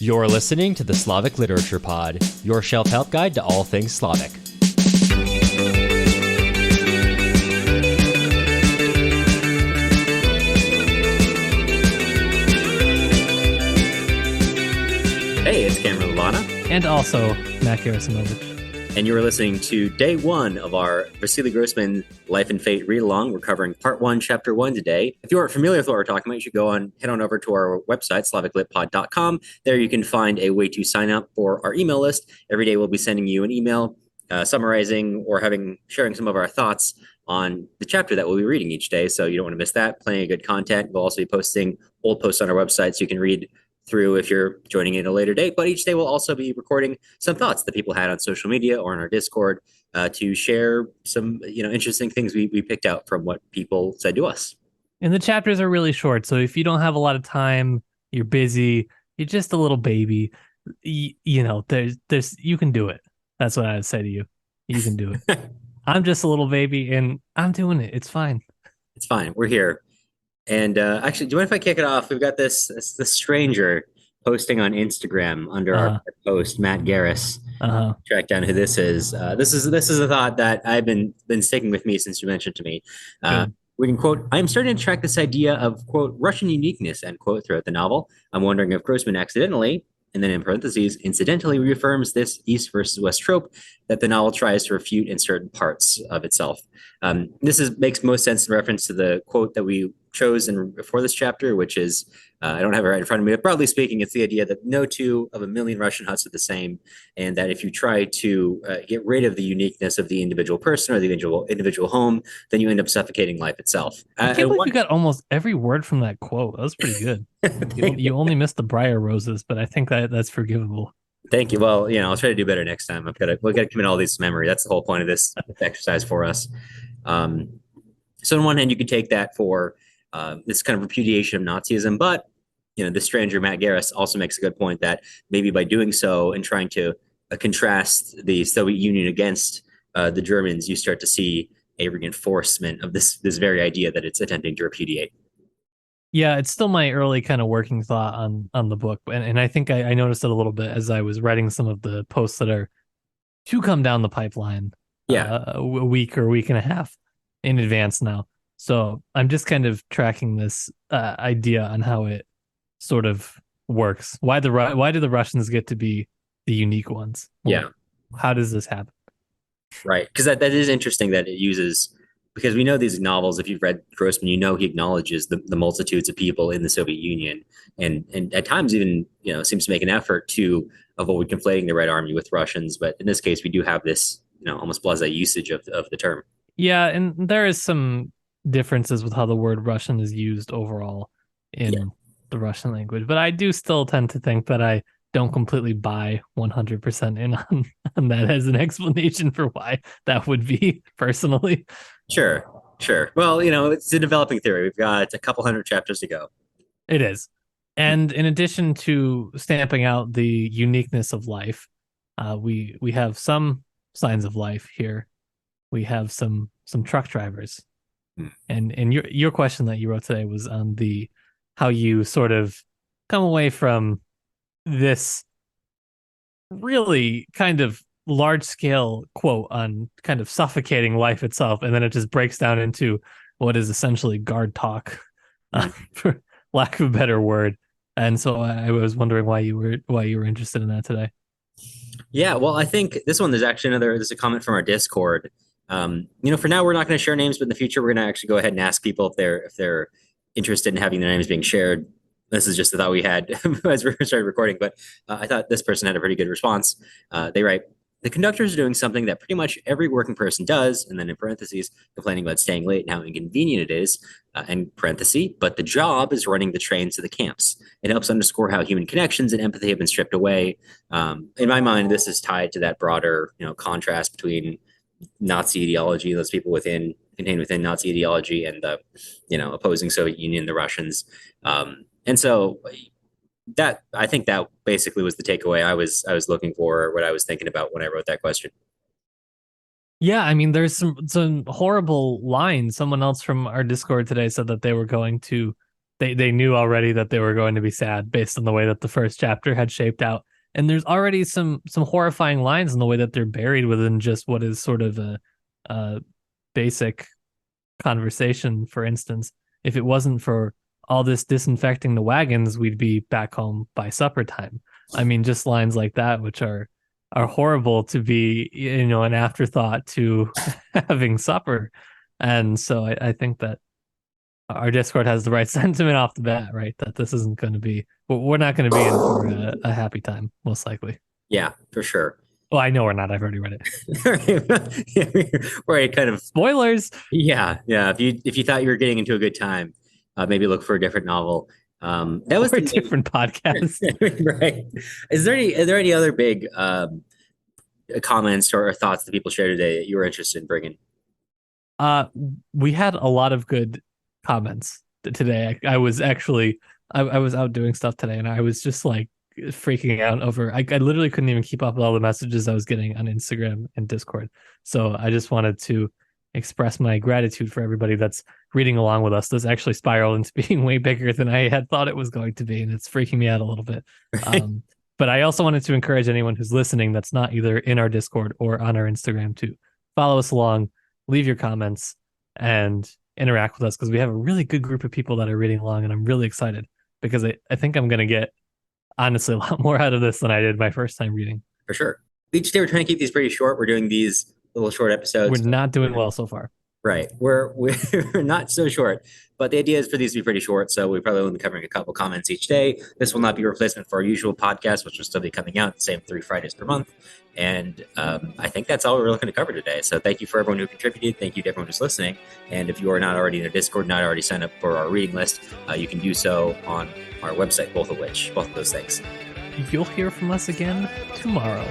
You're listening to the Slavic Literature Pod, your shelf help guide to all things Slavic. Hey, it's Cameron Lana. And also Matt Gerasimovich. And you are listening to day one of our Vasily Grossman Life and Fate read-along. We're covering part one, chapter one today. If you aren't familiar with what we're talking about, you should head on over to our website, slaviclitpod.com. There you can find a way to sign up for our email list. Every day we'll be sending you an email summarizing or sharing some of our thoughts on the chapter that we'll be reading each day. So you don't want to miss that. Plenty of good content. We'll also be posting old posts on our website so you can read through if you're joining in at a later date. But each day we'll also be recording some thoughts that people had on social media or in our Discord to share some interesting things we picked out from what people said to us. And the chapters are really short, so if you don't have a lot of time, you're busy, you're just a little baby, there's you can do it. That's what I would say to you. You can do it. I'm just a little baby and I'm doing it. It's fine. It's fine. We're here. And actually, do you mind if I kick it off? We've got this stranger posting on Instagram under our post, Matt Garris. Track down who this is. This is a thought that I've been sticking with me since you mentioned to me. We can quote, "I'm starting to track this idea of, quote, Russian uniqueness, end quote, throughout the novel. I'm wondering if Grossman accidentally, and then in parentheses, incidentally reaffirms this East versus West trope that the novel tries to refute in certain parts of itself." This makes most sense in reference to the quote that we chose for this chapter, which is, I don't have it right in front of me, but broadly speaking, it's the idea that no two of a million Russian huts are the same, and that if you try to get rid of the uniqueness of the individual person or the individual home, then you end up suffocating life itself. I can't believe you got almost every word from that quote. That was pretty good. You only missed the briar roses, but I think that's forgivable. Thank you. Well, I'll try to do better next time. We've got to commit all these to memory. That's the whole point of this exercise for us. So on one hand, you could take that for this kind of repudiation of Nazism, but the stranger Matt Garris also makes a good point that maybe by doing so and trying to contrast the Soviet Union against the Germans, you start to see a reinforcement of this very idea that it's attempting to repudiate. Yeah, it's still my early kind of working thought on the book, and I think I noticed it a little bit as I was writing some of the posts that are to come down the pipeline. A week or a week and a half in advance now. So I'm just kind of tracking this idea on how it sort of works. Why do the Russians get to be the unique ones? Yeah. How does this happen? Right. Because that is interesting that it uses, because we know these novels, if you've read Grossman, he acknowledges the multitudes of people in the Soviet Union and at times even, seems to make an effort to avoid conflating the Red Army with Russians. But in this case, we do have this, almost blasé usage of the term. Yeah. And there is some differences with how the word Russian is used overall in the Russian language. But I do still tend to think that I don't completely buy 100% in on that as an explanation for why that would be personally. Sure. Well, it's a developing theory. We've got a couple hundred chapters to go. It is. And in addition to stamping out the uniqueness of life, we have some signs of life here. We have some truck drivers. And your question that you wrote today was on how you sort of come away from this really kind of large scale quote on kind of suffocating life itself, and then it just breaks down into what is essentially guard talk, for lack of a better word. And so I was wondering why you were interested in that today. Yeah, well, I think this one, there's a comment from our Discord. For now, we're not going to share names, but in the future, we're going to actually go ahead and ask people if they're interested in having their names being shared. This is just the thought we had as we started recording, but I thought this person had a pretty good response. They write, "The conductors are doing something that pretty much every working person does," and then in parentheses, complaining about staying late and how inconvenient it is, and parentheses, "but the job is running the trains to the camps. It helps underscore how human connections and empathy have been stripped away." In my mind, this is tied to that broader, contrast between Nazi ideology, those people contained within Nazi ideology, and the, opposing Soviet Union, the Russians. And so I think that basically was the takeaway I was looking for, what I was thinking about when I wrote that question. Yeah, I mean, there's some horrible lines. Someone else from our Discord today said that they were going to they knew already that they were going to be sad based on the way that the first chapter had shaped out. And there's already some horrifying lines in the way that they're buried within just what is sort of a basic conversation. For instance, if it wasn't for all this disinfecting the wagons, we'd be back home by supper time. I mean, just lines like that, which are horrible to be, an afterthought to having supper. And so I think that our Discord has the right sentiment off the bat, right? That this isn't going to be, we're not going to be in for a happy time, most likely. Yeah, for sure. Well, I know we're not. I've already read it. Right, kind of spoilers. Yeah. If you thought you were getting into a good time, maybe look for a different novel. That was a different podcast, right? Are there any other big comments or thoughts that people shared today that you were interested in bringing? We had a lot of good comments today. I was actually I was out doing stuff today, and I was just like freaking out over. I literally couldn't even keep up with all the messages I was getting on Instagram and Discord. So I just wanted to express my gratitude for everybody that's reading along with us. This actually spiraled into being way bigger than I had thought it was going to be, and it's freaking me out a little bit. But I also wanted to encourage anyone who's listening that's not either in our Discord or on our Instagram to follow us along, leave your comments, and interact with us, because we have a really good group of people that are reading along, and I'm really excited because I think I'm going to get, honestly, a lot more out of this than I did my first time reading. For sure. Each day we're trying to keep these pretty short. We're doing these little short episodes. We're not doing well so far. Right. We're not so short, but the idea is for these to be pretty short. So we probably will be covering a couple comments each day. This will not be a replacement for our usual podcast, which will still be coming out the same 3 Fridays per month. And I think that's all we're looking to cover today. So thank you for everyone who contributed. Thank you to everyone who's listening. And if you are not already in a Discord, not already signed up for our reading list, you can do so on our website, both of those things. You'll hear from us again tomorrow.